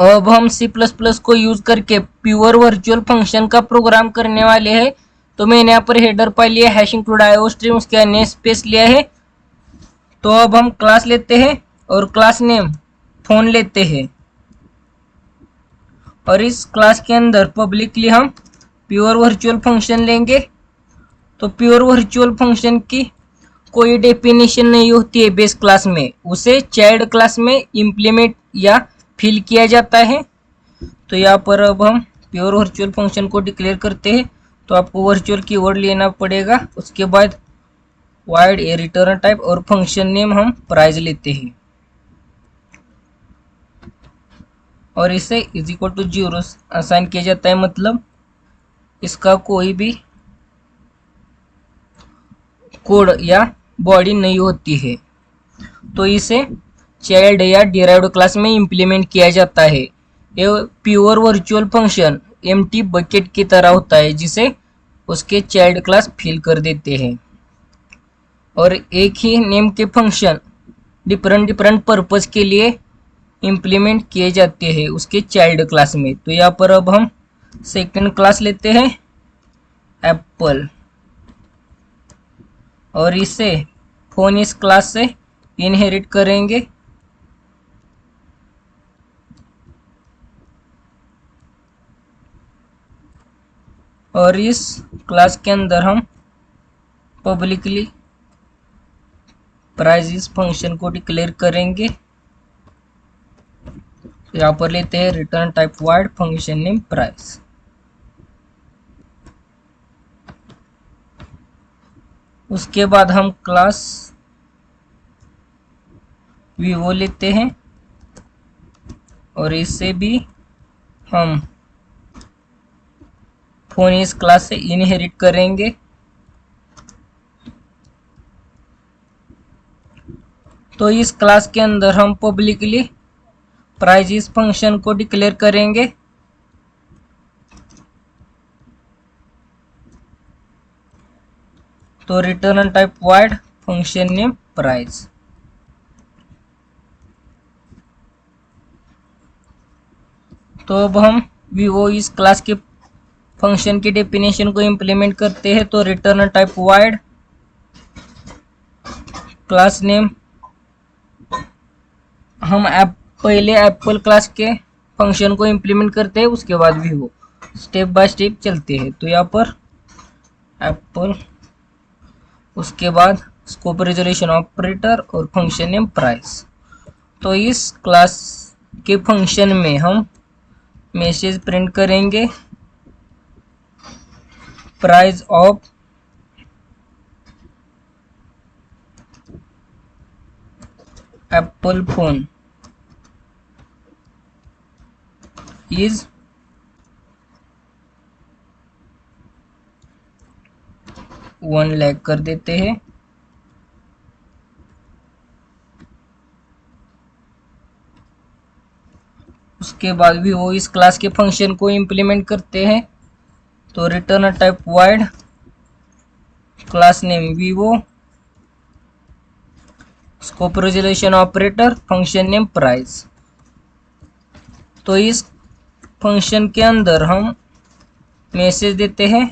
अब हम C++ को यूज करके प्योर वर्चुअल फंक्शन का प्रोग्राम करने वाले हैं। तो मैंने यहाँ पर हेडर फाइल लिया, हैश इंक्लूड आईओस्ट्रीम, उसके बाद नेम स्पेस लिया है। तो अब हम क्लास लेते हैं और क्लास नेम फोन लेते हैं और इस क्लास के अंदर पब्लिकली हम प्योर वर्चुअल फंक्शन लेंगे। तो प्योर वर्चुअल फंक्शन की कोई डेफिनेशन नहीं होती है बेस क्लास में, उसे चाइल्ड क्लास में इम्प्लीमेंट या फिल किया जाता है। तो यहाँ पर अब हम प्योर वर्चुअल फंक्शन को डिक्लेयर करते हैं। तो आपको वर्चुअल कीवर्ड लेना पड़ेगा, उसके बाद वाइड ए रिटर्न टाइप और फंक्शन नेम हम प्राइस लेते हैं और इसे इज इक्वल टू 0 असाइन किया जाता है, मतलब इसका कोई भी कोड या बॉडी नहीं होती है। तो इसे चाइल्ड या डिराइव्ड क्लास में इंप्लीमेंट किया जाता है। ये pure virtual function empty bucket की तरह होता है जिसे उसके चाइल्ड क्लास फिल कर देते हैं और एक ही नेम के फंक्शन डिफरेंट डिफरेंट पर्पस के लिए इम्प्लीमेंट किए जाते हैं उसके चाइल्ड क्लास में। तो यहाँ पर अब हम सेकंड क्लास लेते हैं एप्पल और इसे फोन इस क्लास से इनहेरिट करेंगे। और इस क्लास के अंदर हम पब्लिकली प्राइस इस फंक्शन को डिक्लेयर करेंगे। यहाँ पर लेते हैं return type wide function name price. उसके बाद हम क्लास वीवो लेते हैं और इसे भी हम फोन इस क्लास से इनहेरिट करेंगे। तो इस क्लास के अंदर हम पब्लिकली प्राइस इस फंक्शन को डिक्लेयर करेंगे। तो return type wide function name price. तो अब हम वीवो इस क्लास के फंक्शन की डेफिनेशन को इम्प्लीमेंट करते हैं। तो return type wide class name हम पहले एप्पल क्लास के फंक्शन को इम्प्लीमेंट करते हैं, उसके बाद वीवो, स्टेप बाय स्टेप चलते हैं। तो यहाँ पर एप्पल, उसके बाद स्कोप रेजोल्यूशन ऑपरेटर और फंक्शन नेम प्राइस। तो इस क्लास के फंक्शन में हम मैसेज प्रिंट करेंगे price of Apple phone is 1 lakh कर देते हैं। उसके बाद भी वो इस क्लास के फंक्शन को इम्प्लीमेंट करते हैं। तो return type wide class name Vivo, scope resolution operator, function name price. तो इस फंक्शन के अंदर हम मैसेज देते हैं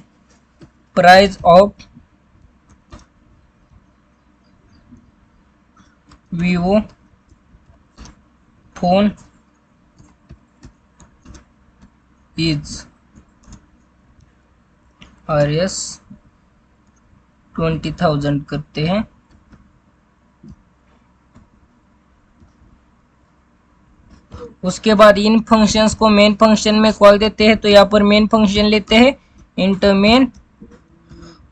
price of Vivo phone is RS 20,000 करते हैं। उसके बाद इन फंक्शंस को मेन फंक्शन में कॉल देते हैं। तो यहाँ पर मेन फंक्शन लेते हैं इंट मेन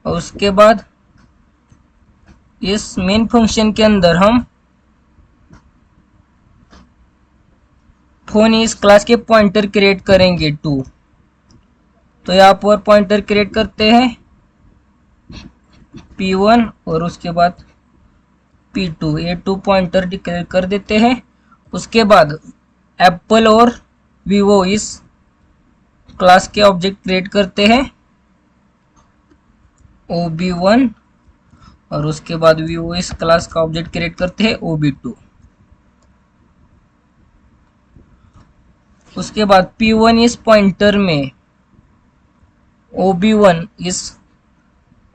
और उसके बाद इस मेन फंक्शन के अंदर हम फोन इस क्लास के पॉइंटर क्रिएट करेंगे 2। तो यहाँ पर पॉइंटर क्रिएट करते हैं P1 और उसके बाद P2, ये 2 पॉइंटर डिक्लेयर कर देते हैं। उसके बाद एप्पल और वीवो इस क्लास के ऑब्जेक्ट क्रिएट करते हैं OB1 और उसके बाद वीवो इस क्लास का ऑब्जेक्ट क्रिएट करते हैं OB2। उसके बाद P1 इस पॉइंटर में OB1 इस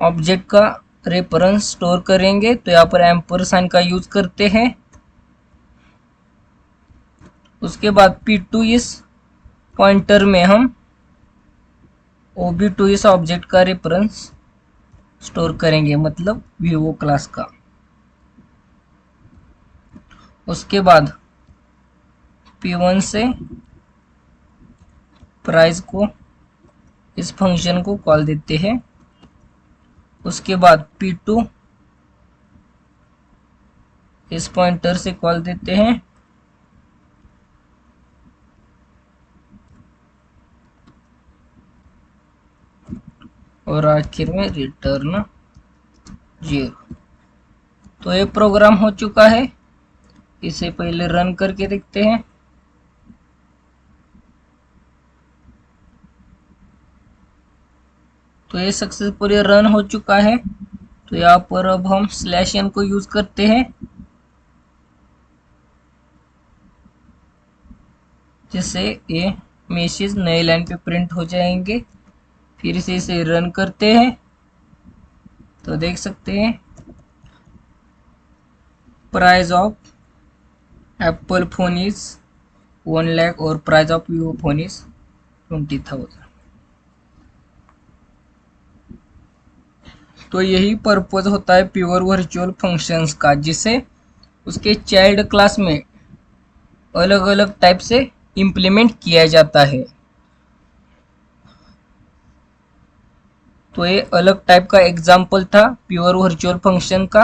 ऑब्जेक्ट का रेफरेंस स्टोर करेंगे, तो यहाँ पर एम्परसाइन का यूज करते हैं। उसके बाद P2 इस पॉइंटर में हम OB2 इस ऑब्जेक्ट का रेफरेंस स्टोर करेंगे, मतलब वीवो क्लास का। उसके बाद P1 से प्राइस को इस फंक्शन को कॉल देते हैं। उसके बाद P2 इस पॉइंटर से कॉल देते हैं। और आखिर में रिटर्न 0। तो ये प्रोग्राम हो चुका है। इसे पहले रन करके देखते हैं। तो ये सक्सेसफुली रन हो चुका है। तो यहाँ पर अब हम /n को यूज करते हैं, जिससे ये मैसेज नए लाइन पे प्रिंट हो जाएंगे। फिर से इसे रन करते हैं तो देख सकते हैं price of Apple phone is 1 lakh और price of Vivo phone is 20,000। तो यही पर्पज होता है प्योर वर्चुअल फंक्शंस का, जिसे उसके चाइल्ड क्लास में अलग अलग टाइप से इम्प्लीमेंट किया जाता है। तो ये अलग टाइप का एग्जाम्पल था प्योर वर्चुअल फंक्शन का।